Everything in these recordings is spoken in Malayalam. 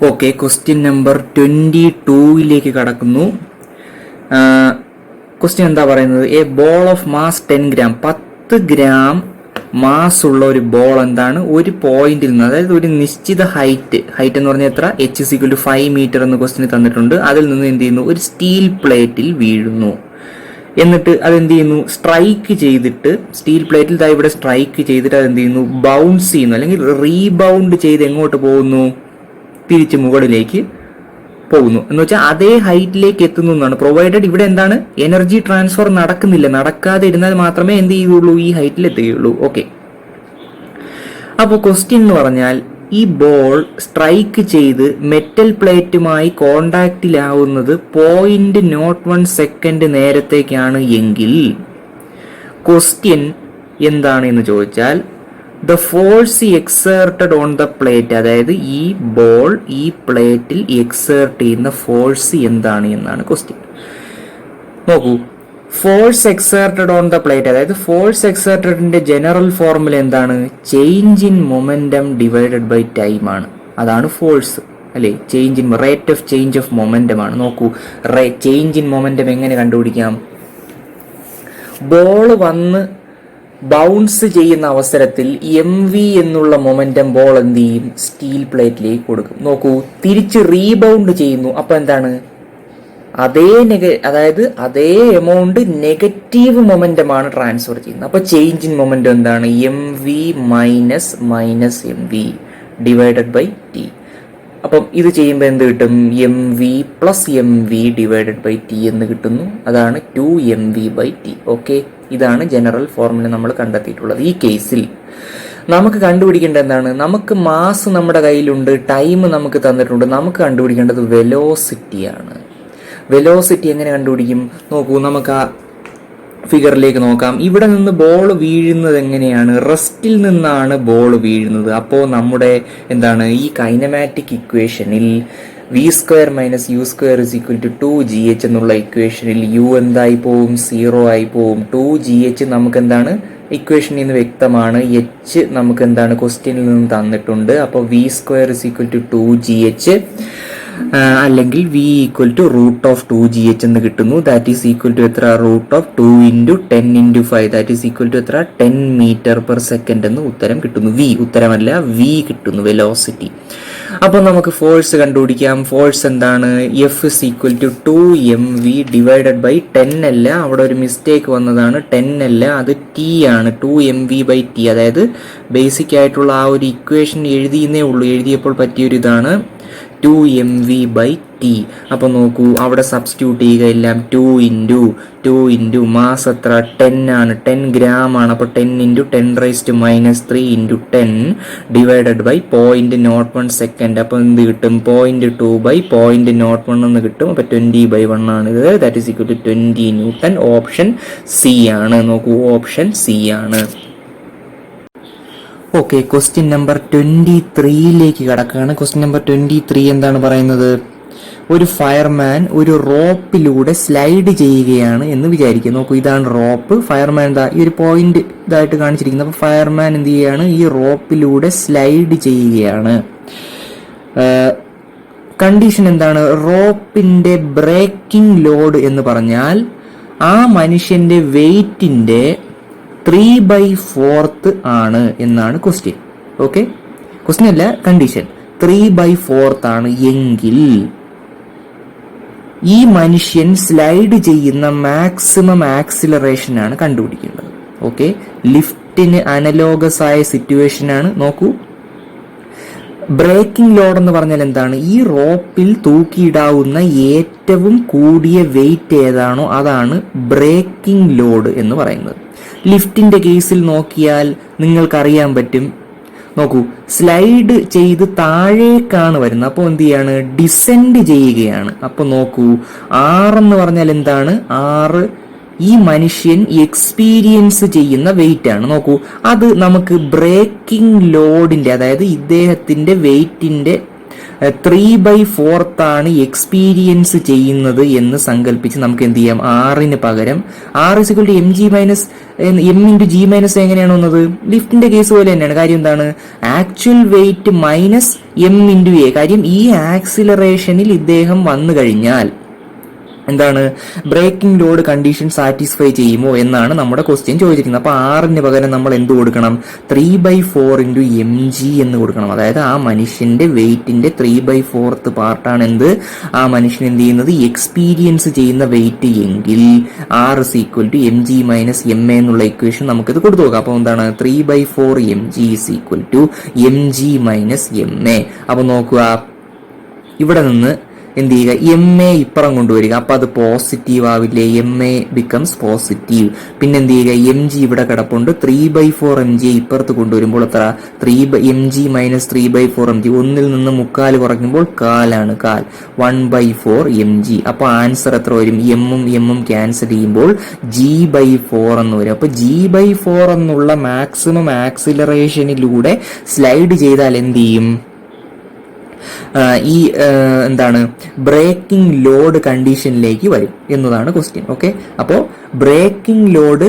ഓക്കെ, ക്വസ്റ്റ്യൻ നമ്പർ 22 കടക്കുന്നു. ക്വസ്റ്റ്യൻ എന്താ പറയുന്നത്? A ball of mass 10 gram, 10 gram mass ഉള്ള ഒരു ബോൾ എന്താണ് ഒരു പോയിന്റിൽ നിന്ന്, അതായത് ഒരു നിശ്ചിത ഹൈറ്റ് എന്ന് പറഞ്ഞാൽ എത്ര, h=5 മീറ്റർ എന്ന് ക്വസ്റ്റ്യൻ തന്നിട്ടുണ്ട്. അതിൽ നിന്ന് എന്ത് ചെയ്യുന്നു, ഒരു സ്റ്റീൽ പ്ലേറ്റിൽ വീഴുന്നു. എന്നിട്ട് അതെന്ത് ചെയ്യുന്നു, സ്ട്രൈക്ക് ചെയ്തിട്ട് സ്റ്റീൽ പ്ലേറ്റിൽ ഇവിടെ സ്ട്രൈക്ക് ചെയ്തിട്ട് അതെന്ത് ചെയ്യുന്നു, ബൗൺസ് ചെയ്യുന്നു, അല്ലെങ്കിൽ റീബൗണ്ട് ചെയ്ത് എങ്ങോട്ട് പോകുന്നു, തിരിച്ച് മുകളിലേക്ക് പോകുന്നു. എന്ന് വെച്ചാൽ അതേ ഹൈറ്റിലേക്ക് എത്തുന്നു എന്നാണ്. പ്രൊവൈഡഡ് ഇവിടെ എന്താണ്, എനർജി ട്രാൻസ്ഫർ നടക്കുന്നില്ല, നടക്കാതെ ഇരുന്നാൽ മാത്രമേ എന്ത് ചെയ്യുള്ളൂ, ഈ ഹൈറ്റിൽ എത്തുകയുള്ളൂ. ഓക്കെ, അപ്പോൾ ക്വസ്റ്റ്യൻ എന്ന് പറഞ്ഞാൽ ഈ ബോൾ സ്ട്രൈക്ക് ചെയ്ത് മെറ്റൽ പ്ലേറ്റുമായി കോണ്ടാക്റ്റിലാവുന്നത് 0.01 സെക്കൻഡ് നേരത്തേക്കാണ് എങ്കിൽ ക്വസ്റ്റ്യൻ എന്താണ് എന്ന് ചോദിച്ചാൽ the force exerted on the plate, അതായത് ഈ ബോൾ ഈ പ്ലേറ്റിൽ എക്സേർട്ട് ചെയ്യുന്ന ഫോഴ്സ് എന്താണ് എന്നാണ് ക്വസ്റ്റ്യൻ. നോക്കൂ, force exerted on the plate, അതായത് ഫോഴ്സ് എക്സേർട്ടഡിന്റെ ജനറൽ ഫോർമുല എന്താണ്, change in momentum divided by time ആണ്. അതാണ് ഫോഴ്സ്, അല്ലെ? Change in rate of change of momentum ആണ്. നോക്കൂ, ചേഞ്ച് ഇൻ മൊമെന്റം എങ്ങനെ കണ്ടുപിടിക്കാം? ബോൾ വന്ന് ബൗൺസ് ചെയ്യുന്ന അവസരത്തിൽ mv എന്നുള്ള മൊമെന്റം ബോൾ എന്ത് ചെയ്യും, സ്റ്റീൽ പ്ലേറ്റിലേക്ക് കൊടുക്കും. നോക്കൂ, തിരിച്ച് റീബൗണ്ട് ചെയ്യുന്നു. അപ്പൊ എന്താണ്, അതായത് അതേ എമൗണ്ട് നെഗറ്റീവ് മൊമെന്റം ആണ് ട്രാൻസ്ഫർ ചെയ്യുന്നത്. അപ്പൊ ചേഞ്ച് ഇൻ മൊമെന്റം എന്താണ്, mv minus mv divided by T. അപ്പം ഇത് ചെയ്യുമ്പോൾ എന്ത് കിട്ടും, mv plus mv divided by T എന്ന് കിട്ടുന്നു. അതാണ് 2mv ബൈ ടി. ഓക്കെ, ഇതാണ് ജനറൽ ഫോർമുല നമ്മൾ കണ്ടെത്തിയിട്ടുള്ളത്. ഈ കേസിൽ നമുക്ക് കണ്ടുപിടിക്കേണ്ടത് എന്താണ്, നമുക്ക് മാസ് നമ്മുടെ കയ്യിലുണ്ട്, ടൈം നമുക്ക് തന്നിട്ടുണ്ട്, നമുക്ക് കണ്ടുപിടിക്കേണ്ടത് വെലോസിറ്റിയാണ്. വെലോസിറ്റി എങ്ങനെ കണ്ടുപിടിക്കും? നോക്കൂ, നമുക്ക് ആ ഫിഗറിലേക്ക് നോക്കാം. ഇവിടെ നിന്ന് ബോൾ വീഴുന്നത് എങ്ങനെയാണ്, റെസ്റ്റിൽ നിന്നാണ് ബോൾ വീഴുന്നത്. അപ്പോൾ നമ്മുടെ എന്താണ്, ഈ കൈനമാറ്റിക് ഇക്വേഷനിൽ v² - u² = 2gh എന്നുള്ള ഇക്വേഷനിൽ u എന്തായി പോവും, 0 ആയി പോവും. 2gh നമുക്ക് എന്താണ്, ഇക്വേഷനിൽ നിന്ന് വ്യക്തമാണ്. h നമുക്ക് എന്താണ്, ക്വസ്റ്റ്യനിൽ നിന്ന് തന്നിട്ടുണ്ട്. അപ്പോൾ v² = 2gh അല്ലെങ്കിൽ v = √2gh എന്ന് കിട്ടുന്നു. ദാറ്റ് ഈസ് ഈക്വൽ ടു എത്ര, √2 × 10 × 5 ദാറ്റ് ഈസ് ഈക്വൽ ടു എത്ര, 10 m/s എന്ന് ഉത്തരം കിട്ടുന്നു. ഉത്തരമല്ല, v കിട്ടുന്നു, വെലോസിറ്റി. അപ്പോൾ നമുക്ക് ഫോഴ്സ് കണ്ടുപിടിക്കാം. ഫോഴ്സ് എന്താണ്, F = 2mv ഡിവൈഡഡ് ബൈ 10 അല്ല, അവിടെ ഒരു മിസ്റ്റേക്ക് വന്നതാണ്, 10 അല്ല, അത് t ആണ്, 2mv ബൈ ടി. അതായത് ബേസിക് ആയിട്ടുള്ള ആ ഒരു ഇക്വേഷൻ എഴുതിയെന്നേ ഉള്ളൂ, എഴുതിയപ്പോൾ പറ്റിയൊരു ഇതാണ് 2mv ബൈ ടി. അപ്പോൾ നോക്കൂ, അവിടെ സബ്സ്റ്റിറ്റ്യൂട്ട് ചെയ്യുക എല്ലാം. 2 × മാസ് എത്ര, 10 ആണ്, 10 ഗ്രാം ആണ്. അപ്പോൾ 10 × 10⁻³ × 10 ഡിവൈഡഡ് ബൈ 0.01 സെക്കൻഡ്. അപ്പോൾ എന്ത് കിട്ടും, 0.2 ബൈ 0.01 എന്ന് കിട്ടും. അപ്പോൾ 20/1 ആണ് ഇത്. That is equal to 20 newton. Option C ആണ്. നോക്കൂ, ഓപ്ഷൻ സി ആണ്. ഓക്കെ, ക്വസ്റ്റ്യൻ നമ്പർ 23 കടക്കുകയാണ്. ക്വസ്റ്റ്യൻ നമ്പർ 23 എന്താണ് പറയുന്നത്, ഒരു ഫയർമാൻ ഒരു റോപ്പിലൂടെ സ്ലൈഡ് ചെയ്യുകയാണ് എന്ന് വിചാരിക്കുക. നോക്കൂ, ഇതാണ് റോപ്പ്. ഫയർമാൻ ഈ ഒരു പോയിന്റ് ഇതായിട്ട് കാണിച്ചിരിക്കുന്നത്. അപ്പോൾ ഫയർമാൻ എന്ത് ചെയ്യുകയാണ്, ഈ റോപ്പിലൂടെ സ്ലൈഡ് ചെയ്യുകയാണ്. കണ്ടീഷൻ എന്താണ്, റോപ്പിന്റെ ബ്രേക്കിംഗ് ലോഡ് എന്ന് പറഞ്ഞാൽ ആ മനുഷ്യന്റെ വെയിറ്റിന്റെ 3/4 ആണ് എന്നാണ് ക്വസ്റ്റ്യൻ. ഓക്കെ, ക്വസ്റ്റ്യൻ അല്ല, കണ്ടീഷൻ. 3/4 ആണ് എങ്കിൽ ഈ മനുഷ്യൻ സ്ലൈഡ് ചെയ്യുന്ന മാക്സിമം ആക്സിലറേഷൻ ആണ് കണ്ടുപിടിക്കേണ്ടത്. ഓക്കെ, ലിഫ്റ്റിന് അനലോഗസ് ആയ സിറ്റുവേഷൻ ആണ്. നോക്കൂ, ബ്രേക്കിംഗ് ലോഡ് എന്ന് പറഞ്ഞാൽ എന്താണ്, ഈ റോപ്പിൽ തൂക്കിയിടാവുന്ന ഏറ്റവും കൂടിയ വെയിറ്റ് ഏതാണോ അതാണ് ബ്രേക്കിംഗ് ലോഡ് എന്ന് പറയുന്നത്. ലിഫ്റ്റിന്റെ കേസിൽ നോക്കിയാൽ നിങ്ങൾക്കറിയാൻ പറ്റും. നോക്കൂ, സ്ലൈഡ് ചെയ്ത് താഴേക്കാണ് വരുന്നത്. അപ്പോൾ എന്ത് ചെയ്യാണ്, ഡിസെൻഡ് ചെയ്യുകയാണ്. അപ്പോൾ നോക്കൂ, 6 എന്ന് പറഞ്ഞാൽ എന്താണ്, 6 ഈ മനുഷ്യൻ എക്സ്പീരിയൻസ് ചെയ്യുന്ന വെയിറ്റ് ആണ്. നോക്കൂ, അത് നമുക്ക് ബ്രേക്കിംഗ് ലോഡിന്റെ, അതായത് ഇദ്ദേഹത്തിന്റെ വെയിറ്റിന്റെ 3/4 എക്സ്പീരിയൻസ് ചെയ്യുന്നത് എന്ന് സങ്കല്പിച്ച് നമുക്ക് എന്ത് ചെയ്യാം, ആറിന് പകരം R is equal to M G minus M into G minus എങ്ങനെയാണ് വന്നത്, ലിഫ്റ്റിന്റെ കേസ് പോലെ തന്നെയാണ്. കാര്യം എന്താണ്, actual weight minus M into A. കാര്യം ഈ ആക്സിലറേഷനിൽ ഇദ്ദേഹം വന്നു കഴിഞ്ഞാൽ എന്താണ്, ബ്രേക്കിംഗ് ലോഡ് കണ്ടീഷൻ സാറ്റിസ്ഫൈ ചെയ്യുമോ എന്നാണ് നമ്മുടെ ക്വസ്റ്റ്യൻ ചോദിച്ചിരിക്കുന്നത്. അപ്പൊ ആറിന് പകരം നമ്മൾ എന്ത് കൊടുക്കണം, 3/4 ഇൻറ്റു എം ജി എന്ന് കൊടുക്കണം. അതായത് ആ മനുഷ്യന്റെ വെയിറ്റിന്റെ 3/4 പാർട്ടാണ് എന്ത്, ആ മനുഷ്യൻ എന്ത് ചെയ്യുന്നത്, എക്സ്പീരിയൻസ് ചെയ്യുന്ന വെയിറ്റ് എങ്കിൽ R is equal to M G minus M A എന്നുള്ള ഇക്വേഷൻ നമുക്കിത് കൊടുത്തു നോക്കാം. അപ്പൊ എന്താണ്, 3/4 M G is equal to M G minus M A. അപ്പൊ നോക്കുക, ഇവിടെ നിന്ന് എന്ത് ചെയ്യുക, എം എ ഇപ്പുറം കൊണ്ടുവരിക. അപ്പൊ അത് പോസിറ്റീവ് ആവില്ലേ, എം എ ബിക്കംസ് പോസിറ്റീവ്. പിന്നെ എന്ത് ചെയ്യുക, എം ജി ഇവിടെ കിടപ്പുണ്ട്, 3/4 എം ജി ഇപ്പുറത്ത് കൊണ്ടുവരുമ്പോൾ എത്ര, M G minus 3/4 M G. ഒന്നിൽ നിന്ന് 3/4 കുറയ്ക്കുമ്പോൾ കാലാണ്, 1/4 എം ജി. അപ്പൊ ആൻസർ എത്ര വരും, എമ്മും ക്യാൻസൽ ചെയ്യുമ്പോൾ G/4 എന്ന് വരും. അപ്പൊ G/4 എന്നുള്ള മാക്സിമം ആക്സിലറേഷനിലൂടെ സ്ലൈഡ് ചെയ്താൽ എന്ത് ചെയ്യും, ഈ എന്താണ്, ബ്രേക്കിംഗ് ലോഡ് കണ്ടീഷനിലേക്ക് വരും എന്നതാണ് ക്വസ്റ്റ്യൻ. ഓക്കെ, അപ്പോ ബ്രേക്കിംഗ് ലോഡ്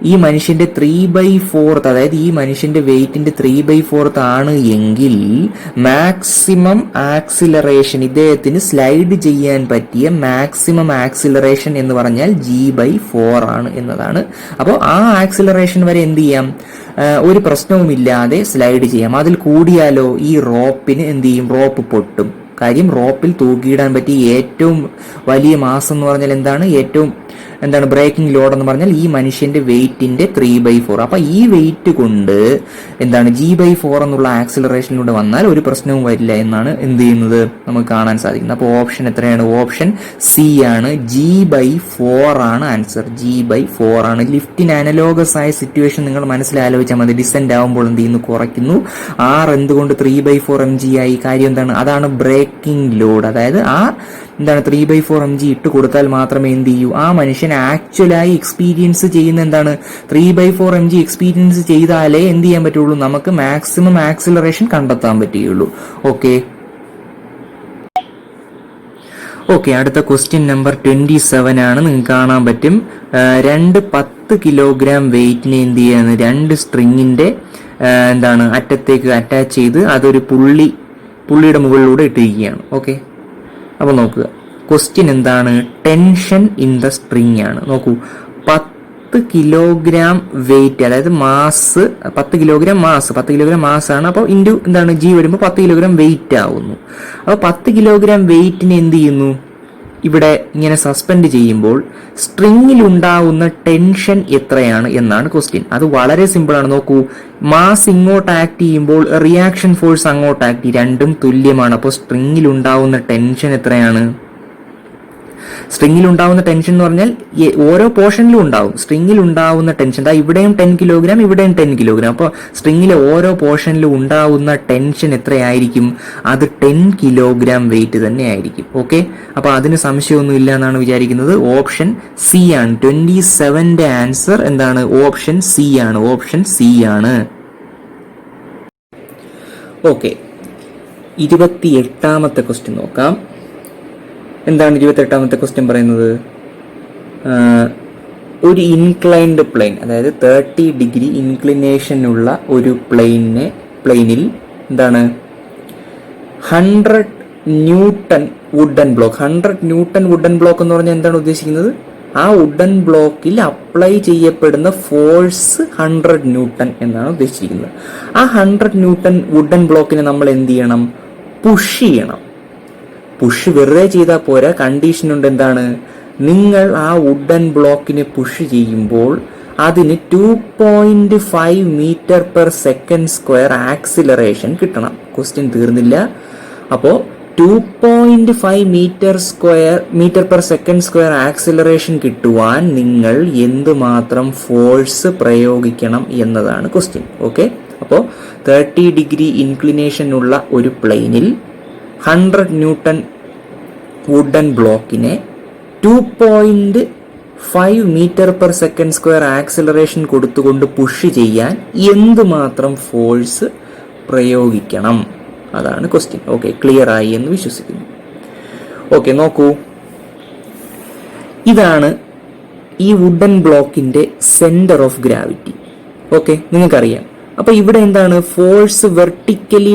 ഈ മനുഷ്യന്റെ 3/4, അതായത് ഈ മനുഷ്യന്റെ വെയിറ്റിന്റെ 3/4 ആണ് എങ്കിൽ മാക്സിമം ആക്സിലറേഷൻ, ഇദ്ദേഹത്തിന് സ്ലൈഡ് ചെയ്യാൻ പറ്റിയ മാക്സിമം ആക്സിലറേഷൻ എന്ന് പറഞ്ഞാൽ G/4 ആണ് എന്നതാണ്. അപ്പോൾ ആ ആക്സിലറേഷൻ വരെ എന്ത് ചെയ്യാം, ഒരു പ്രശ്നവുമില്ലാതെ സ്ലൈഡ് ചെയ്യാം. അതിൽ കൂടിയാലോ ഈ റോപ്പിന് എന്ത് ചെയ്യും, റോപ്പ് പൊട്ടും. കാര്യം റോപ്പിൽ തൂക്കിയിടാൻ പറ്റിയ ഏറ്റവും വലിയ മാസം എന്ന് പറഞ്ഞാൽ എന്താണ് ബ്രേക്കിംഗ് ലോഡ് എന്ന് പറഞ്ഞാൽ ഈ മനുഷ്യന്റെ വെയിറ്റിന്റെ 3/4. അപ്പൊ ഈ വെയിറ്റ് കൊണ്ട് എന്താണ് G/4 എന്നുള്ള ആക്സിലറേഷനിലൂടെ വന്നാൽ ഒരു പ്രശ്നവും വരില്ല എന്നാണ് എന്ത് ചെയ്യുന്നത് നമുക്ക് കാണാൻ സാധിക്കുന്നത്. അപ്പോൾ ഓപ്ഷൻ എത്രയാണ്, ഓപ്ഷൻ സി ആണ്, G/4 ആണ് ആൻസർ, G/4 ആണ്. ലിഫ്റ്റിന് അനലോഗസ് ആയ സിറ്റുവേഷൻ നിങ്ങൾ മനസ്സിലാലോചിച്ചാൽ മതി. ഡിസെൻഡ് ആവുമ്പോൾ എന്ത് ചെയ്യുന്നു, കുറയ്ക്കുന്നു. ആർ എന്തുകൊണ്ട് 3/4 mg ആയി, കാര്യം എന്താണ്, അതാണ് ബ്രേക്കിംഗ് ലോഡ്. അതായത് ആ എന്താണ് 3/4 mg ഇട്ട് കൊടുത്താൽ മാത്രമേ എന്ത് ചെയ്യൂ, ആ മനുഷ്യൻ ആക്ച്വലായി എക്സ്പീരിയൻസ് ചെയ്യുന്ന എന്താണ് 3/4 mg എക്സ്പീരിയൻസ് ചെയ്താലേ എന്ത് ചെയ്യാൻ പറ്റുള്ളൂ, നമുക്ക് മാക്സിമം ആക്സിലറേഷൻ കണ്ടെത്താൻ പറ്റുകയുള്ളൂ. ഓക്കെ, അടുത്ത ക്വസ്റ്റ്യൻ നമ്പർ 27 ആണ്. നിങ്ങൾക്ക് കാണാൻ പറ്റും, 10 കിലോഗ്രാം വെയിറ്റിനെ എന്ത് ചെയ്യാണ്, 2 സ്ട്രിങ്ങിന്റെ എന്താണ് അറ്റത്തേക്ക് അറ്റാച്ച് ചെയ്ത് അതൊരു പുള്ളിയുടെ മുകളിലൂടെ ഇട്ടിരിക്കുകയാണ്. ഓക്കെ, അപ്പൊ നോക്കുക, ക്വസ്റ്റ്യൻ എന്താണ്, ടെൻഷൻ ഇൻ ദ സ്ട്രിങ് ആണ്. നോക്കൂ, 10 കിലോഗ്രാം വെയിറ്റ്, അതായത് മാസ് 10 കിലോഗ്രാം മാസ് ആണ്. അപ്പോൾ ഇൻറ്റു എന്താണ് ജി വരുമ്പോൾ 10 കിലോഗ്രാം വെയിറ്റ് ആവുന്നു. അപ്പോൾ 10 കിലോഗ്രാം വെയിറ്റിന് എന്ത് ചെയ്യുന്നു, ഇവിടെ ഇങ്ങനെ സസ്പെൻഡ് ചെയ്യുമ്പോൾ സ്ട്രിങ്ങിൽ ഉണ്ടാവുന്ന ടെൻഷൻ എത്രയാണ് എന്നാണ് ക്വസ്റ്റ്യൻ. അത് വളരെ സിമ്പിൾ ആണ്. നോക്കൂ, മാസ് ഇങ്ങോട്ട് ആക്ട് ചെയ്യുമ്പോൾ റിയാക്ഷൻ ഫോഴ്സ് അങ്ങോട്ട് ആക്ട് ചെയ്യും, രണ്ടും തുല്യമാണ്. അപ്പോൾ സ്ട്രിങ്ങിൽ ഉണ്ടാവുന്ന ടെൻഷൻ എത്രയാണ്, സ്ട്രിങ്ങിൽ ഉണ്ടാവുന്ന ടെൻഷൻ എന്ന് പറഞ്ഞാൽ ഓരോ പോർഷനിലും ഉണ്ടാവും. സ്ട്രിങ്ങിൽ ഉണ്ടാവുന്ന ടെൻഷൻ ഇവിടെയും 10 കിലോഗ്രാം, ഇവിടെയും 10 കിലോഗ്രാം. അപ്പോൾ സ്ട്രിങ്ങിലെ ഓരോ പോർഷനിലും ഉണ്ടാവുന്ന ടെൻഷൻ എത്രയായിരിക്കും, അത് 10 കിലോഗ്രാം വെയിറ്റ് തന്നെ ആയിരിക്കും. ഓക്കെ, അപ്പൊ അതിന് സംശയമൊന്നും ഇല്ല എന്നാണ് വിചാരിക്കുന്നത്. ഓപ്ഷൻ സി ആണ് 27ന്റെ ആൻസർ. എന്താണ്, ഓപ്ഷൻ സി ആണ്. ഓക്കെ, 28ാമത്തെ ക്വസ്റ്റ്യൻ നോക്കാം. എന്താണ് 28ാമത്തെ ക്വസ്റ്റ്യൻ പറയുന്നത്, ഒരു ഇൻക്ലൈൻഡ് പ്ലെയിൻ, അതായത് 30 ഡിഗ്രി ഇൻക്ലിനേഷൻ ഉള്ള ഒരു പ്ലെയിനിൽ എന്താണ് 100 newton wooden block. 100 newton wooden block എന്ന് പറഞ്ഞാൽ എന്താണ് ഉദ്ദേശിക്കുന്നത്, ആ വുഡൻ ബ്ലോക്കിൽ അപ്ലൈ ചെയ്യപ്പെടുന്ന ഫോഴ്സ് 100 ന്യൂട്ടൺ എന്നാണ് ഉദ്ദേശിച്ചിരിക്കുന്നത്. ആ 100 ന്യൂട്ടൺ വുഡൻ ബ്ലോക്കിനെ നമ്മൾ എന്ത് ചെയ്യണം, പുഷ് ചെയ്യണം. പുഷ് വെറുതെ ചെയ്താൽ പോരാ, കണ്ടീഷൻ ഉണ്ട്. എന്താണ്, നിങ്ങൾ ആ വുഡൻ ബ്ലോക്കിനെ പുഷ് ചെയ്യുമ്പോൾ അതിന് 2.5 metre per second square acceleration കിട്ടണം. ക്വസ്റ്റ്യൻ തീർന്നില്ല. അപ്പോൾ 2.5 metre per second square acceleration കിട്ടുവാൻ നിങ്ങൾ എന്തുമാത്രം ഫോഴ്സ് പ്രയോഗിക്കണം എന്നതാണ് ക്വസ്റ്റ്യൻ. ഓക്കെ, അപ്പോൾ 30 ഡിഗ്രി ഇൻക്ലിനേഷൻ ഉള്ള ഒരു പ്ലെയിനിൽ 100 ന്യൂട്ടൺ വുഡൻ ബ്ലോക്കിനെ 2.5 metre per second square acceleration കൊടുത്തുകൊണ്ട് പുഷ് ചെയ്യാൻ എന്തുമാത്രം ഫോഴ്സ് പ്രയോഗിക്കണം അതാണ് ക്വസ്റ്റ്യൻ. ഓക്കെ, ക്ലിയർ ആയി എന്ന് വിശ്വസിക്കുന്നു. ഓക്കെ, നോക്കൂ, ഇതാണ് ഈ വുഡൻ ബ്ലോക്കിന്റെ സെന്റർ ഓഫ് ഗ്രാവിറ്റി. ഓക്കെ, നിങ്ങൾക്കറിയാം. അപ്പൊ ഇവിടെ എന്താണ് ഫോഴ്സ് വെർട്ടിക്കലി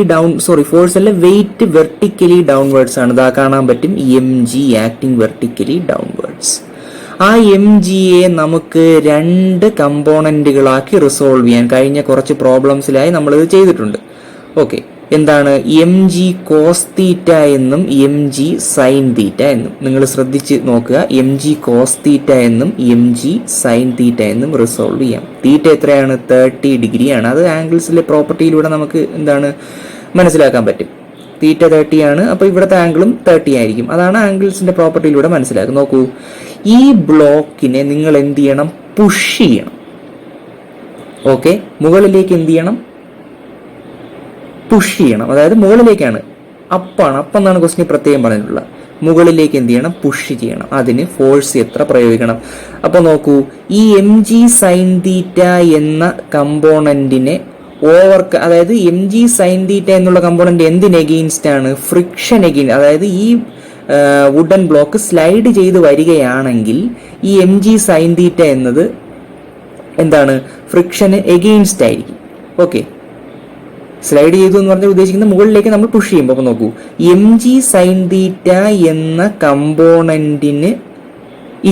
ഫോഴ്സ് അല്ല, വെയിറ്റ് വെർട്ടിക്കലി ഡൗൺവേർഡ്സ് ആണ്. ഇതാ കാണാൻ പറ്റും, mg ആക്ടിങ് വെർട്ടിക്കലി ഡൗൺവേർഡ്സ്. ആ mgയെ നമുക്ക് 2 കമ്പോണന്റുകളാക്കി റിസോൾവ് ചെയ്യാൻ കഴിഞ്ഞ കുറച്ച് പ്രോബ്ലംസിലായി നമ്മളിത് ചെയ്തിട്ടുണ്ട്. ഓക്കെ, എന്താണ് mg കോസ് തീറ്റ എന്നും mg സൈൻ തീറ്റ എന്നും. നിങ്ങൾ ശ്രദ്ധിച്ച് നോക്കുക, mg കോസ് തീറ്റ എന്നും mg സൈൻ തീറ്റ എന്നും റിസോൾവ് ചെയ്യാം. തീറ്റ എത്രയാണ്? 30 ഡിഗ്രിയാണ്. അത് ആംഗിൾസിലെ പ്രോപ്പർട്ടിയിലൂടെ നമുക്ക് എന്താണ് മനസ്സിലാക്കാൻ പറ്റും. തീറ്റ 30 ആണ്, അപ്പോൾ ഇവിടുത്തെ ആംഗിളും 30 ആയിരിക്കും. അതാണ് ആംഗിൾസിന്റെ പ്രോപ്പർട്ടിയിലൂടെ മനസ്സിലാക്കുക. നോക്കൂ, ഈ ബ്ലോക്കിനെ നിങ്ങൾ എന്ത് ചെയ്യണം? പുഷ് ചെയ്യണം. ഓക്കെ, മുകളിലേക്ക് എന്ത് ചെയ്യണം? പുഷ് ചെയ്യണം. അതായത് മുകളിലേക്കാണ്, അപ്പാണ്. അപ്പെന്നാണ് ക്വസ്റ്റ്യൻ പ്രത്യേകം പറഞ്ഞിട്ടുള്ളത്. മുകളിലേക്ക് എന്ത് ചെയ്യണം? പുഷ് ചെയ്യണം. അതിന് ഫോഴ്സ് എത്ര പ്രയോഗിക്കണം? അപ്പൊ നോക്കൂ, ഈ mg സൈൻ തീറ്റ എന്ന കമ്പോണന്റിനെ അതായത് mg സൈൻ തീറ്റ എന്നുള്ള കമ്പോണന്റ് എന്തിന് എഗെയിൻസ്റ്റ് ആണ്? Friction against. അതായത് ഈ വുഡൻ ബ്ലോക്ക് സ്ലൈഡ് ചെയ്ത് വരികയാണെങ്കിൽ ഈ mg സൈൻ തീറ്റ എന്നത് എന്താണ്? ഫ്രിക്ഷന് എഗെയിൻസ്റ്റ് ആയിരിക്കും. ഓക്കെ, സ്ലൈഡ് ചെയ്തു എന്ന് പറഞ്ഞാൽ ഉദ്ദേശിക്കുന്നത് മുകളിലേക്ക് നമ്മൾ പുഷ് ചെയ്യുമ്പോൾ. അപ്പൊ നോക്കൂ, mg സൈൻ തീറ്റ എന്ന കമ്പോണന്റിന്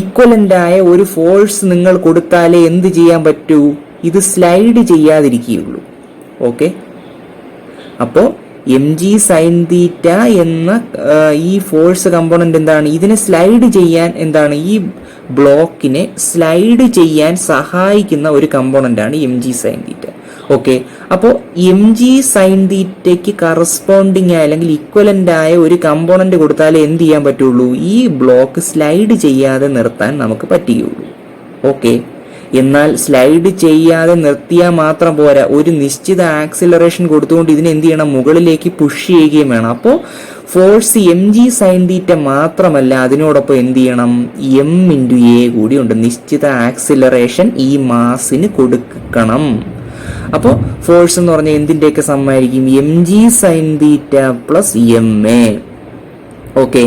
ഇക്വലന്റ് ആയ ഒരു ഫോഴ്സ് നിങ്ങൾ കൊടുത്താലേ എന്ത് ചെയ്യാൻ പറ്റൂ? ഇത് സ്ലൈഡ് ചെയ്യാതിരിക്കുകയുള്ളൂ. ഓക്കെ, അപ്പോ mg സൈൻ തീറ്റ എന്ന ഈ ഫോഴ്സ് കമ്പോണന്റ് എന്താണ്? ഇതിനെ സ്ലൈഡ് ചെയ്യാൻ എന്താണ്? ഈ ബ്ലോക്കിനെ സ്ലൈഡ് ചെയ്യാൻ സഹായിക്കുന്ന ഒരു കമ്പോണന്റ് ആണ് mg സൈൻ തീറ്റ. ഓക്കെ, അപ്പോൾ mg സൈൻ തീറ്റയ്ക്ക് കറസ്പോണ്ടിങ് ആയ അല്ലെങ്കിൽ ഇക്വലന്റ് ആയ ഒരു കമ്പോണന്റ് കൊടുത്താലേ എന്ത് ചെയ്യാൻ പറ്റുള്ളൂ? ഈ ബ്ലോക്ക് സ്ലൈഡ് ചെയ്യാതെ നിർത്താൻ നമുക്ക് പറ്റുകയുള്ളൂ. ഓക്കെ, എന്നാൽ സ്ലൈഡ് ചെയ്യാതെ നിർത്തിയാൽ മാത്രം പോരാ, ഒരു നിശ്ചിത ആക്സിലറേഷൻ കൊടുത്തുകൊണ്ട് ഇതിനെ എന്ത് ചെയ്യണം? മുകളിലേക്ക് പുഷ് ചെയ്യുകയും വേണം. അപ്പോൾ ഫോഴ്സ് mg സൈൻ തീറ്റ മാത്രമല്ല, അതിനോടൊപ്പം എന്ത് ചെയ്യണം? m × a കൂടി ഉണ്ട്. നിശ്ചിത ആക്സിലറേഷൻ ഈ മാസിന് കൊടുക്കണം. അപ്പോൾ ഫോഴ്സ് എന്ന് പറഞ്ഞാൽ എന്തിന്റെയൊക്കെ സമ്മായിരിക്കും? mg sign theta plus ma. Okay,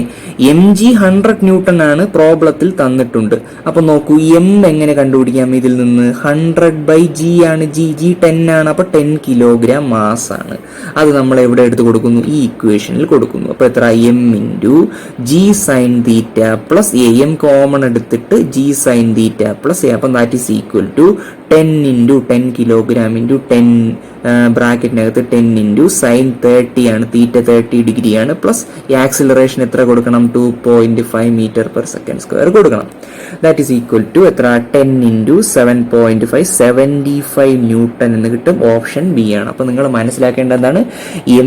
mg 100 newton ആണ് പ്രോബ്ലത്തിൽ തന്നിട്ടുണ്ട്. അപ്പൊ നോക്കൂ, m എങ്ങനെ കണ്ടുപിടിക്കാം? ഇതിൽ നിന്ന് 100/g ആണ്. g 10 ആണ്. അപ്പൊ 10 കിലോഗ്രാം മാസ് ആണ്. അത് നമ്മൾ എവിടെ എടുത്ത് കൊടുക്കുന്നു? ഈ ഇക്വേഷനിൽ കൊടുക്കുന്നു. അപ്പൊ എത്ര? m × g sine theta plus a. m common എടുത്തിട്ട് g sine theta plus a. അപ്പൊ that is equal to 10 × 10 kilogram × 10 ബ്രാക്കറ്റിനകത്ത് 10 × സൈൻ 30 ആണ്. തീറ്റ 30 ഡിഗ്രി ആണ്. പ്ലസ് ഈ ആക്സിലറേഷൻ എത്ര കൊടുക്കണം? 2.5 m/s² കൊടുക്കണം. ദാറ്റ് ഈസ് ഈക്വൽ ടു എത്ര? 10 × 7.5 75 ന്യൂട്ടൺ എന്ന് കിട്ടും. ഓപ്ഷൻ ബി ആണ്. അപ്പൊ നിങ്ങൾ മനസ്സിലാക്കേണ്ട എന്താണ്?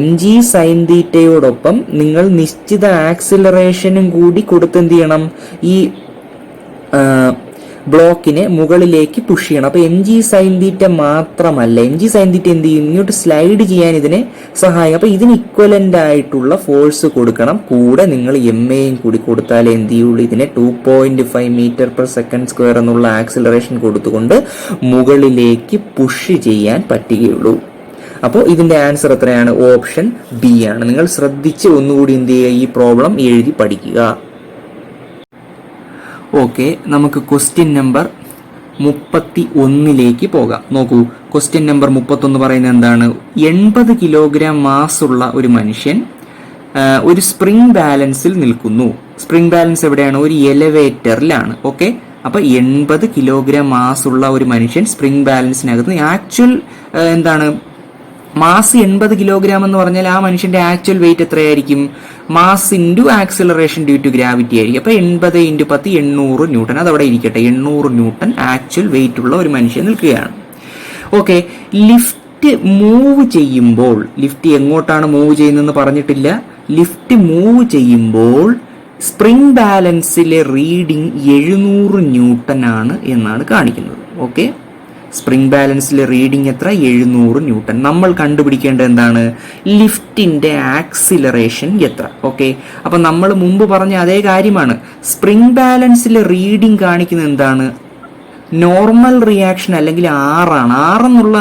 mg സൈൻ തീറ്റയോടൊപ്പം നിങ്ങൾ നിശ്ചിത ആക്സിലറേഷനും കൂടി കൊടുത്ത് എന്ത് ചെയ്യണം? ഈ ബ്ലോക്കിനെ മുകളിലേക്ക് പുഷ് ചെയ്യണം. അപ്പൊ mg സൈൻ തീറ്റ മാത്രമല്ല, mg സൈൻ തീറ്റ എന്ത് ചെയ്യും? ഇങ്ങോട്ട് സ്ലൈഡ് ചെയ്യാൻ ഇതിനെ സഹായിക്കും. അപ്പൊ ഇതിന് ഇക്വലന്റ് ആയിട്ടുള്ള ഫോഴ്സ് കൊടുക്കണം. കൂടെ നിങ്ങൾ ma-യും കൂടി കൊടുത്താലേ എന്ത് ചെയ്യുള്ളൂ? ഇതിനെ 2.5 m/s² എന്നുള്ള ആക്സിലറേഷൻ കൊടുത്തുകൊണ്ട് മുകളിലേക്ക് പുഷ് ചെയ്യാൻ പറ്റുകയുള്ളൂ. അപ്പോൾ ഇതിന്റെ ആൻസർ എത്രയാണ്? ഓപ്ഷൻ ബി ആണ്. നിങ്ങൾ ശ്രദ്ധിച്ച് ഒന്നുകൂടി എന്ത് ചെയ്യുക? ഈ പ്രോബ്ലം എഴുതി പഠിക്കുക. ഓക്കെ, നമുക്ക് ക്വസ്റ്റ്യൻ നമ്പർ 31 പോകാം. നോക്കൂ, ക്വസ്റ്റ്യൻ നമ്പർ 31 പറയുന്നത് എന്താണ്? 80 കിലോഗ്രാം മാസ് ഉള്ള ഒരു മനുഷ്യൻ ഒരു സ്പ്രിംഗ് ബാലൻസിൽ നിൽക്കുന്നു. സ്പ്രിംഗ് ബാലൻസ് എവിടെയാണ്? ഒരു എലവേറ്ററിലാണ്. ഓക്കെ, അപ്പൊ 80 കിലോഗ്രാം മാസ് ഉള്ള ഒരു മനുഷ്യൻ സ്പ്രിംഗ് ബാലൻസിനകത്ത് ആക്ച്വൽ എന്താണ് മാസ് 80 കിലോഗ്രാം എന്ന് പറഞ്ഞാൽ ആ മനുഷ്യന്റെ ആക്ച്വൽ വെയിറ്റ് എത്രയായിരിക്കും? Mass into acceleration due to gravity ആയിരിക്കും. അപ്പൊ 80 × 10 800 ന്യൂട്ടൺ. അതവിടെ ഇരിക്കട്ടെ. 800 ന്യൂട്ടൺ ആക്ച്വൽ വെയിറ്റ് ഉള്ള ഒരു മനുഷ്യൻ നിൽക്കുകയാണ്. ഓക്കെ, ലിഫ്റ്റ് മൂവ് ചെയ്യുമ്പോൾ, ലിഫ്റ്റ് എങ്ങോട്ടാണ് മൂവ് ചെയ്യുന്നതെന്ന് പറഞ്ഞിട്ടില്ല. ലിഫ്റ്റ് മൂവ് ചെയ്യുമ്പോൾ സ്പ്രിംഗ് ബാലൻസിലെ റീഡിംഗ് 700 ന്യൂട്ടൺ ആണ് എന്നാണ് കാണിക്കുന്നത്. ഓക്കെ, സ്പ്രിംഗ് ബാലൻസിലെ റീഡിംഗ് എത്ര? 700 ന്യൂട്ടൺ. നമ്മൾ കണ്ടുപിടിക്കേണ്ടത് എന്താണ്? ലിഫ്റ്റിന്റെ ആക്സിലറേഷൻ എത്ര? ഓക്കെ, അപ്പൊ നമ്മൾ മുമ്പ് പറഞ്ഞ അതേ കാര്യമാണ്. സ്പ്രിംഗ് ബാലൻസിലെ റീഡിംഗ് കാണിക്കുന്നത് എന്താണ്? നോർമൽ റിയാക്ഷൻ അല്ലെങ്കിൽ ആറാണ്. ആറെന്നുള്ള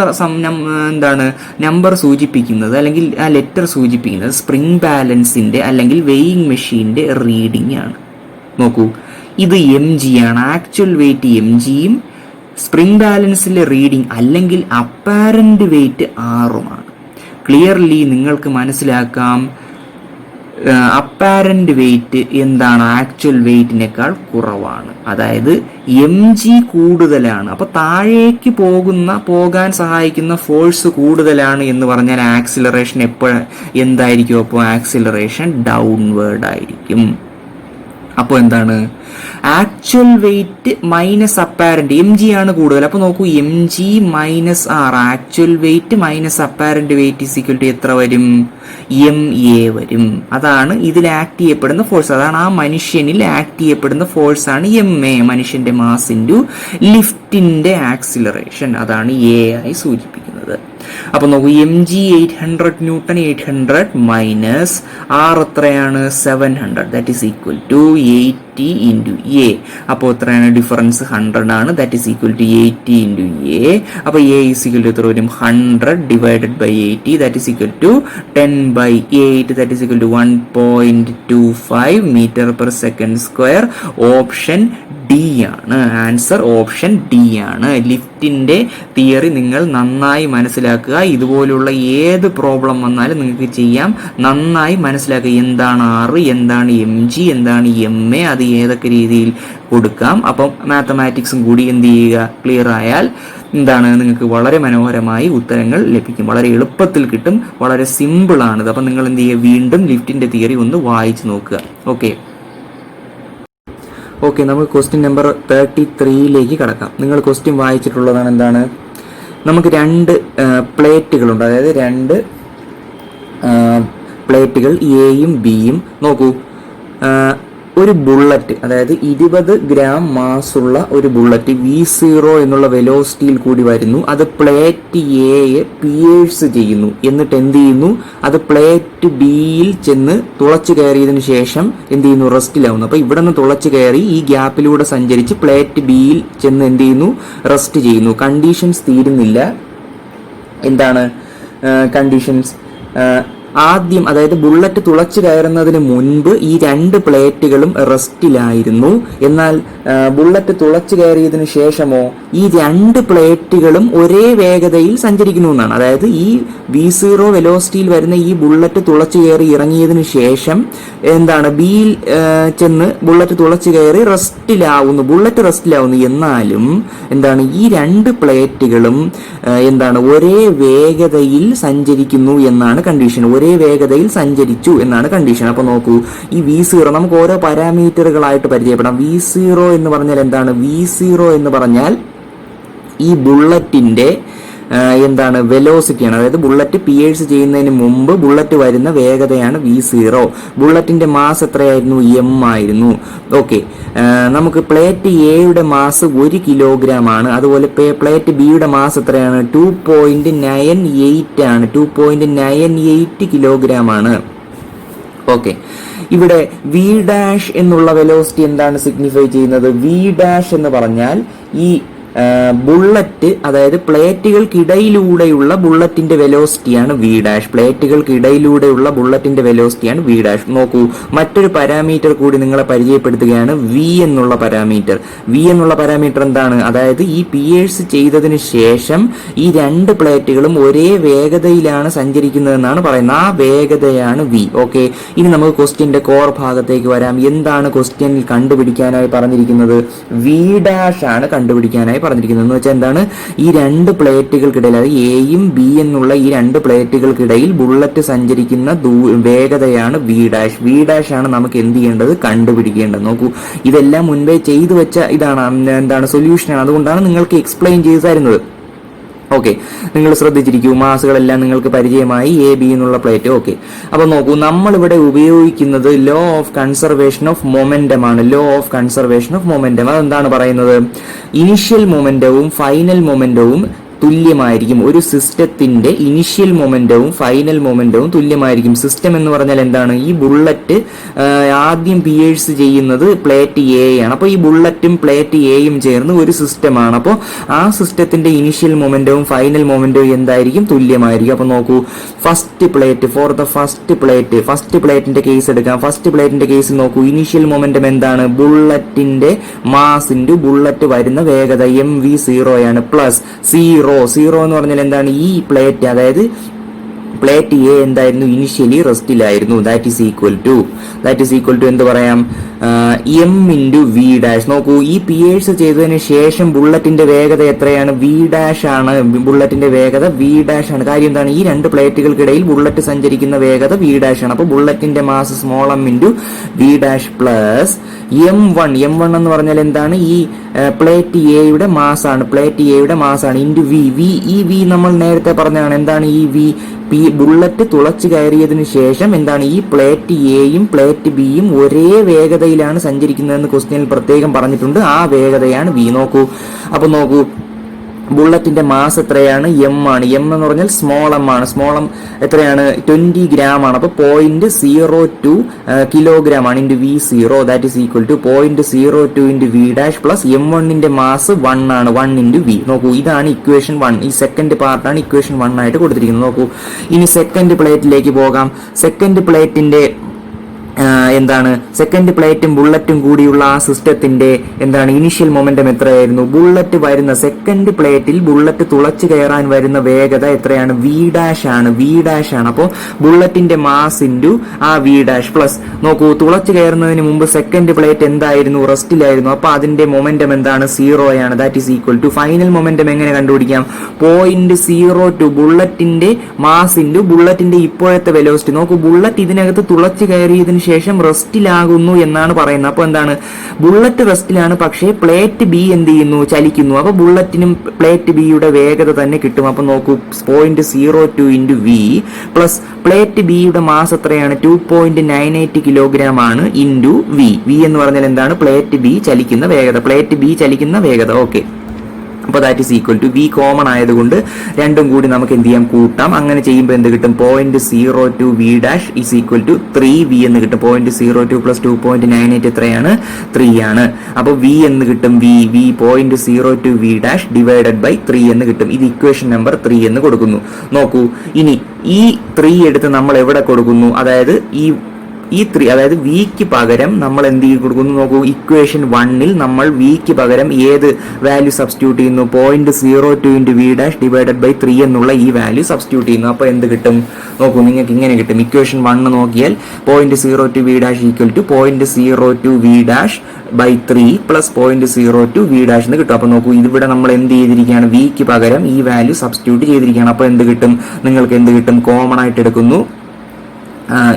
എന്താണ് നമ്പർ സൂചിപ്പിക്കുന്നത് അല്ലെങ്കിൽ ആ ലെറ്റർ സൂചിപ്പിക്കുന്നത് സ്പ്രിംഗ് ബാലൻസിന്റെ അല്ലെങ്കിൽ വെയിങ് മെഷീന്റെ റീഡിംഗ് ആണ്. നോക്കൂ, ഇത് എം ജി ആണ്. ആക്ച്വൽ വെയിറ്റ് എം ജിയും സ്പ്രിംഗ് ബാലൻസിലെ റീഡിംഗ് അല്ലെങ്കിൽ അപ്പാരന്റ് വെയിറ്റ് ആറുമാണ്. ക്ലിയർലി നിങ്ങൾക്ക് മനസ്സിലാക്കാം അപ്പാരന്റ് വെയിറ്റ് എന്താണ് ആക്ച്വൽ വെയിറ്റിനേക്കാൾ കുറവാണ്. അതായത് എം ജി കൂടുതലാണ്. അപ്പൊ താഴേക്ക് പോകാൻ സഹായിക്കുന്ന ഫോഴ്സ് കൂടുതലാണ് എന്ന് പറഞ്ഞാൽ ആക്സിലറേഷൻ എന്തായിരിക്കും? അപ്പോൾ ആക്സിലറേഷൻ ഡൗൺവേർഡ് ആയിരിക്കും. അപ്പോൾ എന്താണ് actual weight minus apparent, M G ആണ് കൂടുതൽ. അപ്പൊ നോക്കൂ, M G minus R, actual weight minus apparent weight is equal to എത്ര വരും? എം എ വരും. അതാണ് ഇതിൽ ആക്ട് ചെയ്യപ്പെടുന്ന ഫോഴ്സ്. അതാണ് ആ മനുഷ്യനിൽ ആക്ട് ചെയ്യപ്പെടുന്ന ഫോഴ്സ് ആണ് എം എ, മനുഷ്യന്റെ മാസ് ഇൻറ്റു ലിഫ്റ്റിന്റെ ആക്സിലറേഷൻ. അതാണ് എ ആയി സൂചിപ്പിക്കുന്നത്. അപ്പൊ നോക്കൂ, M G 800 newton, 800 minus R എത്രയാണ്? 700. That is equal to 80 into A. അപ്പോൾ എത്രയാണ് ഡിഫറൻസ്? 100 ആണ്. That is equal to 80 into A. അപ്പൊ എ ഈസ് ഈക്വൽ ടു എത്ര വരും? 100 divided by 80. That is equal to 10/8. That is equal to 1.25 metre per second square. Option D ആണ് ആൻസർ. ഓപ്ഷൻ ഡി ആണ്. ലിഫ്റ്റിന്റെ തിയറി നിങ്ങൾ നന്നായി മനസ്സിലാക്കുക. ഇതുപോലുള്ള ഏത് പ്രോബ്ലം വന്നാലും നിങ്ങൾക്ക് ചെയ്യാം. നന്നായി മനസ്സിലാക്കുക എന്താണ് ആറ്, എന്താണ് എം ജി, എന്താണ് എം എ, അത് ഏതൊക്കെ രീതിയിൽ കൊടുക്കാം. അപ്പം മാത്തമാറ്റിക്സും കൂടി എന്ത് ചെയ്യുക, ക്ലിയർ ആയാൽ എന്താണ് നിങ്ങൾക്ക് വളരെ മനോഹരമായി ഉത്തരങ്ങൾ ലഭിക്കും. വളരെ എളുപ്പത്തിൽ കിട്ടും. വളരെ സിമ്പിൾ ആണിത്. അപ്പം നിങ്ങൾ എന്ത് ചെയ്യുക, വീണ്ടും ലിഫ്റ്റിന്റെ തിയറി ഒന്ന് വായിച്ചു നോക്കുക. ഓക്കെ, നമുക്ക് ക്വസ്റ്റ്യൻ നമ്പർ 33ലേക്ക് കടക്കാം. നിങ്ങൾ ക്വസ്റ്റ്യൻ വായിച്ചിട്ടുള്ളതാണ്. എന്താണ്? നമുക്ക് രണ്ട് പ്ലേറ്റുകളുണ്ട്. അതായത് രണ്ട് പ്ലേറ്റുകൾ എയും ബിയും. നോക്കൂ, ഒരു ബുള്ളറ്റ്, അതായത് 20 ഗ്രാം മാസുള്ള ഒരു ബുള്ളറ്റ് V0 എന്നുള്ള വെലോസിറ്റിയിൽ കൂടി വരുന്നു. അത് പ്ലേറ്റ് എയെ പിയേഴ്സ് ചെയ്യുന്നു. എന്നിട്ട് എന്ത് ചെയ്യുന്നു? അത് പ്ലേറ്റ് ബിയിൽ ചെന്ന് തുളച്ചു കയറിയതിനു ശേഷം എന്ത് ചെയ്യുന്നു? റെസ്റ്റിലാവുന്നു. അപ്പൊ ഇവിടെ നിന്ന് തുളച്ചു കയറി ഈ ഗ്യാപ്പിലൂടെ സഞ്ചരിച്ച് പ്ലേറ്റ് ബിയിൽ ചെന്ന് എന്ത് ചെയ്യുന്നു? റെസ്റ്റ് ചെയ്യുന്നു. കണ്ടീഷൻസ് തീരുന്നില്ല. എന്താണ് കണ്ടീഷൻസ്? ആദ്യം, അതായത് ബുള്ളറ്റ് തുളച്ചു കയറുന്നതിന് മുൻപ് ഈ രണ്ട് പ്ലേറ്റുകളും റെസ്റ്റിലായിരുന്നു. എന്നാൽ ബുള്ളറ്റ് തുളച്ചു കയറിയതിനു ശേഷമോ ഈ രണ്ട് പ്ലേറ്റുകളും ഒരേ വേഗതയിൽ സഞ്ചരിക്കുന്നു എന്നാണ്. അതായത് ഈ V0 വെലോസിറ്റിയിൽ വരുന്ന ഈ ബുള്ളറ്റ് തുളച്ചു കയറി ഇറങ്ങിയതിനു ശേഷം എന്താണ് ബിയിൽ ചെന്ന് ബുള്ളറ്റ് തുളച്ചു കയറി ബുള്ളറ്റ് റെസ്റ്റിലാവുന്നു. എന്നാലും എന്താണ് ഈ രണ്ട് പ്ലേറ്റുകളും എന്താണ് ഒരേ വേഗതയിൽ സഞ്ചരിക്കുന്നു എന്നാണ് കണ്ടീഷൻ. ഒരേ വേഗതയിൽ സഞ്ചരിച്ചു എന്നാണ് കണ്ടീഷൻ. അപ്പൊ നോക്കൂ, ഈ V0 നമുക്ക് ഓരോ പാരാമീറ്ററുകളായിട്ട് പരിചയപ്പെടാം. V0 എന്ന് പറഞ്ഞാൽ എന്താണ്? V0 എന്ന് പറഞ്ഞാൽ ഈ ബുള്ളറ്റിന്റെ എന്താണ് വെലോസിറ്റിയാണ്. അതായത് ബുള്ളറ്റ് പിയേഴ്സ് ചെയ്യുന്നതിന് മുമ്പ് ബുള്ളറ്റ് വരുന്ന വേഗതയാണ് V0. ബുള്ളറ്റിന്റെ മാസ് എത്രയായിരുന്നു? M ആയിരുന്നു. ഓക്കെ, നമുക്ക് പ്ലേറ്റ് എയുടെ മാസ് 1 കിലോഗ്രാം ആണ്. അതുപോലെ പ്ലേറ്റ് ബിയുടെ മാസ് എത്രയാണ്? 2.98 ആണ്. 2.98 കിലോഗ്രാം ആണ്. ഓക്കെ, ഇവിടെ വി ഡാഷ് എന്നുള്ള വെലോസിറ്റി എന്താണ് സിഗ്നിഫൈ ചെയ്യുന്നത്? വി ഡാഷ് എന്ന് പറഞ്ഞാൽ ഈ ബുള്ളറ്റ്, അതായത് പ്ലേറ്റുകൾക്കിടയിലൂടെയുള്ള ബുള്ളറ്റിന്റെ വെലോസിറ്റിയാണ് വി ഡാഷ്. പ്ലേറ്റുകൾക്കിടയിലൂടെയുള്ള ബുള്ളറ്റിന്റെ വെലോസിറ്റിയാണ് വി ഡാഷ്. നോക്കൂ, മറ്റൊരു പാരാമീറ്റർ കൂടി നിങ്ങളെ പരിചയപ്പെടുത്തുകയാണ്, വി എന്നുള്ള പാരാമീറ്റർ. വി എന്നുള്ള പാരാമീറ്റർ എന്താണ്? അതായത് ഈ പിയേഴ്സ് ചെയ്തതിന് ശേഷം ഈ രണ്ട് പ്ലേറ്റുകളും ഒരേ വേഗതയിലാണ് സഞ്ചരിക്കുന്നതെന്നാണ് പറയുന്നത്. ആ വേഗതയാണ് വി. ഓക്കെ, ഇനി നമുക്ക് ക്വസ്റ്റ്യന്റെ കോർ ഭാഗത്തേക്ക് വരാം. എന്താണ് ക്വസ്റ്റ്യനിൽ കണ്ടുപിടിക്കാനായി പറഞ്ഞിരിക്കുന്നത്? വി ഡാഷ് ആണ് കണ്ടുപിടിക്കാനായി പറഞ്ഞിരിക്കുന്നത്. എന്ന് വെച്ചാൽ എന്താണ്? ഈ രണ്ട് പ്ലേറ്റുകൾക്കിടയിൽ, അതായത് എയും ബി എന്നുള്ള ഈ രണ്ട് പ്ലേറ്റുകൾക്കിടയിൽ ബുള്ളറ്റ് സഞ്ചരിക്കുന്ന വേഗതയാണ് വി ഡാഷ്. വി ഡാഷ് ആണ് നമുക്ക് എന്ത് ചെയ്യേണ്ടത്? കണ്ടുപിടിക്കേണ്ടത്. നോക്കൂ, ഇതെല്ലാം മുൻപേ ചെയ്തു വെച്ച എന്താണ് സൊല്യൂഷനാണ്. അതുകൊണ്ടാണ് നിങ്ങൾക്ക് എക്സ്പ്ലെയിൻ ചെയ്തു തരുന്നത്. ഓക്കെ, നിങ്ങൾ ശ്രദ്ധിച്ചിരിക്കൂ. മാസുകളെല്ലാം നിങ്ങൾക്ക് പരിചയമായി. എ ബി എന്നുള്ള പ്ലേറ്റ്. ഓക്കെ, അപ്പൊ നോക്കൂ, നമ്മളിവിടെ ഉപയോഗിക്കുന്നത് law of conservation of momentum ആണ്. Law of conservation of momentum അതെന്താണ് പറയുന്നത്? ഇനിഷ്യൽ മൊമെന്റവും ഫൈനൽ മൊമെന്റവും തുല്യമായിരിക്കും. ഒരു സിസ്റ്റത്തിന്റെ ഇനിഷ്യൽ മൊമെന്റവും ഫൈനൽ മൊമെന്റവും തുല്യമായിരിക്കും. സിസ്റ്റം എന്ന് പറഞ്ഞാൽ എന്താണ്? ഈ ബുള്ളറ്റ് ആദ്യം പിയേഴ്സ് ചെയ്യുന്നത് പ്ലേറ്റ് എ ആണ്. അപ്പോൾ ഈ ബുള്ളറ്റും പ്ലേറ്റ് എയും ചേർന്ന് ഒരു സിസ്റ്റമാണ്. അപ്പോൾ ആ സിസ്റ്റത്തിന്റെ ഇനിഷ്യൽ മൊമെന്റവും ഫൈനൽ മൊമെന്റവും എന്തായിരിക്കും? തുല്യമായിരിക്കും. അപ്പോൾ നോക്കൂ, ഫസ്റ്റ് പ്ലേറ്റിന്റെ കേസ് എടുക്കാം. ഫസ്റ്റ് പ്ലേറ്റിന്റെ കേസ് നോക്കൂ, ഇനിഷ്യൽ മൊമെന്റം എന്താണ്? ബുള്ളറ്റിന്റെ മാസ് ഇൻറ്റു ബുള്ളറ്റ് വരുന്ന വേഗത mv0 ആണ്, പ്ലസ് സീറോ എന്ന് പറഞ്ഞാൽ എന്താണ്? ഈ പ്ലേറ്റ്, അതായത് പ്ലേറ്റ് എ എന്തായിരുന്നു? ഇനിഷ്യലി റെസ്റ്റിലായിരുന്നു. ദാറ്റ് ഈസ് ഈക്വൽ ടു എന്ത് പറയാം? M into V dash. നോക്കൂ, ഈ പിയേഴ്സ് ചെയ്തതിന് ശേഷം ബുള്ളറ്റിന്റെ വേഗത എത്രയാണ്? വി ഡാഷ് ആണ്. ബുള്ളറ്റിന്റെ വേഗത വി ഡാഷ് ആണ്. കാര്യം എന്താണ്? ഈ രണ്ട് പ്ലേറ്റുകൾക്കിടയിൽ ബുള്ളറ്റ് സഞ്ചരിക്കുന്ന വേഗത വി ഡാഷ് ആണ്. അപ്പോൾ ബുള്ളറ്റിന്റെ mass small M into V dash plus m1 എന്ന് പറഞ്ഞാൽ എന്താണ്? ഈ പ്ലേറ്റ് എയുടെ മാസ് ആണ് ഇൻറ്റു വി. ഈ വി നമ്മൾ നേരത്തെ പറഞ്ഞതാണ്. എന്താണ് ഈ വി? ബുള്ളറ്റ് തുളച്ചു കയറിയതിനു ശേഷം എന്താണ്? ഈ പ്ലേറ്റ് എയും പ്ലേറ്റ് ബിയും ഒരേ വേഗതയിലാണ് സഞ്ചരിക്കുന്നതെന്ന് ക്വസ്റ്റ്യനിൽ പ്രത്യേകം പറഞ്ഞിട്ടുണ്ട്. ആ വേഗതയാണ് വി. അപ്പൊ നോക്കൂ, ബുള്ളറ്റിന്റെ മാസ് എത്രയാണ്? എം ആണ്. എം എന്ന് പറഞ്ഞാൽ സ്മോൾ എം ആണ്. സ്മോൾ എം എത്രയാണ്? 20 ഗ്രാം ആണ്. അപ്പൊ 0.02 കിലോഗ്രാം ആണ് into v0. That is equal to 0.02 into V dash plus m1ന്റെ മാസ് 1 ആണ്. 1 ഇൻറ്റു വി. നോക്കൂ, ഇതാണ് ഇക്വേഷൻ 1. ഈ സെക്കൻഡ് പാർട്ടാണ് ഇക്വേഷൻ 1 ആയിട്ട് കൊടുത്തിരിക്കുന്നത്. നോക്കൂ, ഇനി സെക്കൻഡ് പ്ലേറ്റിലേക്ക് പോകാം. സെക്കൻഡ് പ്ലേറ്റിന്റെ എന്താണ്? സെക്കൻഡ് പ്ലേറ്റും ബുള്ളറ്റും കൂടിയുള്ള ആ സിസ്റ്റത്തിന്റെ എന്താണ്? ഇനിഷ്യൽ മൊമെന്റം എത്രയായിരുന്നു? ബുള്ളറ്റ് വരുന്ന സെക്കൻഡ് പ്ലേറ്റിൽ ബുള്ളറ്റ് തുളച്ചു കയറാൻ വരുന്ന വേഗത എത്രയാണ്? വി ഡാഷ് ആണ്. അപ്പോൾ ബുള്ളറ്റിന്റെ മാസ് ഇൻറ്റു ആ വി ഡാഷ് പ്ലസ്, നോക്കൂ, തുളച്ചു കയറുന്നതിന് മുമ്പ് സെക്കൻഡ് പ്ലേറ്റ് എന്തായിരുന്നു? റെസ്റ്റിലായിരുന്നു. അപ്പൊ അതിന്റെ മൊമെന്റം എന്താണ്? 0 ആണ്. That is equal to final momentum എങ്ങനെ കണ്ടുപിടിക്കാം? 0.02 ബുള്ളറ്റിന്റെ മാസ് ഇൻറ്റു ബുള്ളറ്റിന്റെ ഇപ്പോഴത്തെ വെലോസിറ്റി. നോക്കൂ, ബുള്ളറ്റ് ഇതിനകത്ത് തുളച്ചു കയറിയതിന് ശേഷം റെസ്റ്റിലാകുന്നു എന്നാണ് പറയുന്നത്. അപ്പൊ എന്താണ്? ബുള്ളറ്റ് റെസ്റ്റിലാണ്, പക്ഷേ പ്ലേറ്റ് ബി എന്ത് ചെയ്യുന്നു? ചലിക്കുന്നു. അപ്പൊ ബുള്ളറ്റിനും പ്ലേറ്റ് ബിയുടെ വേഗത തന്നെ കിട്ടും. അപ്പൊ നോക്കൂ, 0.02 ഇൻറ്റു വി പ്ലസ് പ്ലേറ്റ് ബിയുടെ മാസ് എത്രയാണ്? 2.98 കിലോഗ്രാം ആണ് ഇൻറ്റു വി എന്ന് പറഞ്ഞാൽ എന്താണ്? പ്ലേറ്റ് ബി ചലിക്കുന്ന വേഗത. ഓക്കെ, അപ്പോൾ that is equal to V common ആയതുകൊണ്ട് രണ്ടും കൂടി നമുക്ക് എന്ത് ചെയ്യാം? കൂട്ടാം. അങ്ങനെ ചെയ്യുമ്പോൾ എന്ത് കിട്ടും? 0.02 V dash is equal to 3v എന്ന് കിട്ടും. 0.02 പ്ലസ് 2.98 എത്രയാണ്? 3 ആണ്. അപ്പോൾ വി എന്ന് കിട്ടും. V 0.02 V dash divided by 3 എന്ന് കിട്ടും. ഇത് ഇക്വേഷൻ നമ്പർ 3 എന്ന് കൊടുക്കുന്നു. നോക്കൂ, ഇനി ഈ 3 എടുത്ത് നമ്മൾ എവിടെ കൊടുക്കുന്നു? അതായത് ഈ 3, അതായത് വിക്ക് പകരം നമ്മൾ എന്ത് കൊടുക്കുന്നു? നോക്കൂ, ഇക്വേഷൻ 1ൽ നമ്മൾ വിക്ക് പകരം ഏത് വാല്യൂ സബ്സ്റ്റിറ്റ്യൂട്ട് ചെയ്യുന്നു? 0.02 into V dash divided by 3 എന്നുള്ള ഈ വാല്യൂ സബ്സ്റ്റിറ്റ്യൂട്ട് ചെയ്യുന്നു. അപ്പോൾ എന്ത് കിട്ടും? നോക്കൂ, നിങ്ങൾക്ക് ഇങ്ങനെ കിട്ടും. ഇക്വേഷൻ 1 നോക്കിയാൽ 0.02 V dash equal to 0.02 V dash by 3 plus 0.02 V dash എന്ന് കിട്ടും. അപ്പോൾ നോക്കൂ, ഇവിടെ നമ്മൾ എന്ത് ചെയ്തിരിക്കുകയാണ്? വിക്ക് പകരം ഈ വാല്യൂ സബ്സ്റ്റിറ്റ്യൂട്ട് ചെയ്തിരിക്കുകയാണ്. അപ്പോൾ എന്ത് കിട്ടും? നിങ്ങൾക്ക് എന്ത് കിട്ടും? കോമൺ ആയിട്ട് എടുക്കുന്നു,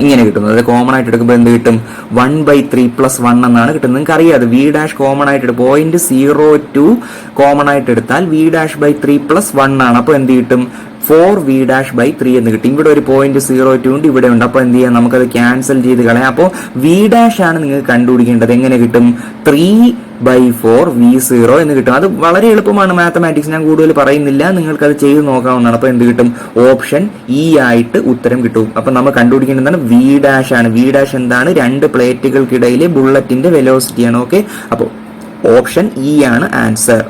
ഇങ്ങനെ കിട്ടുന്നത്. അതായത് കോമൺ ആയിട്ട് എടുക്കുമ്പോൾ എന്ത് കിട്ടും? 1/3 പ്ലസ് 1 എന്നാണ് കിട്ടുന്നത്. നിങ്ങൾക്ക് അറിയാതെ വി ഡാഷ് കോമൺ ആയിട്ട് 0.02 കോമൺ ആയിട്ട് എടുത്താൽ വി ഡാഷ് ബൈ 3 പ്ലസ് 1 ആണ്. അപ്പോൾ എന്ത് കിട്ടും? 4v ഡാഷ് ബൈ 3 എന്ന് കിട്ടും. ഇവിടെ ഒരു 0.02 ഉണ്ട്, ഇവിടെ ഉണ്ട്. അപ്പോൾ എന്ത് ചെയ്യാം? നമുക്കത് ക്യാൻസൽ ചെയ്ത് കളയാം. അപ്പോൾ വി ഡാഷ് ആണ് നിങ്ങൾക്ക് കണ്ടുപിടിക്കേണ്ടത്. എങ്ങനെ കിട്ടും? 3/4 v0 എന്ന് കിട്ടും. അത് വളരെ എളുപ്പമാണ് മാത്തമാറ്റിക്സ്, ഞാൻ കൂടുതൽ പറയുന്നില്ല, നിങ്ങൾക്കത് ചെയ്ത് നോക്കാവുന്നതാണ്. അപ്പോൾ എന്ത് കിട്ടും? ഓപ്ഷൻ ഇ ആയിട്ട് ഉത്തരം കിട്ടും. അപ്പോൾ നമ്മൾ കണ്ടുപിടിക്കേണ്ടതാണ് വി ഡാഷ് ആണ്. വി ഡാഷ് എന്താണ്? രണ്ട് പ്ലേറ്റുകൾക്കിടയിലെ ബുള്ളറ്റിന്റെ വെലോസിറ്റിയാണ്. ഓക്കെ, അപ്പോൾ ഓപ്ഷൻ ഇ ആണ് ആൻസർ.